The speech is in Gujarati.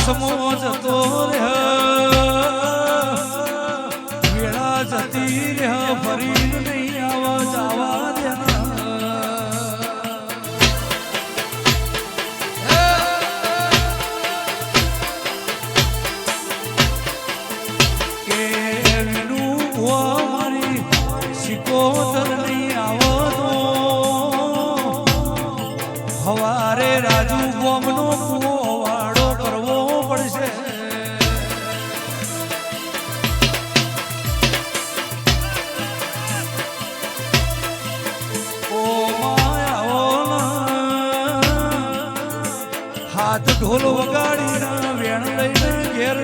સમો જતો રે વેળા જતી રે ફરી નહીં આવા જવા દે કે એનું મારી શિકોતર નહીં આવો હવારે રાજુ ગોમનો વાડો કરવો પડશે ઓ માયા હાથ ઢોલ વગાડીને વેણ લઈને ઘેર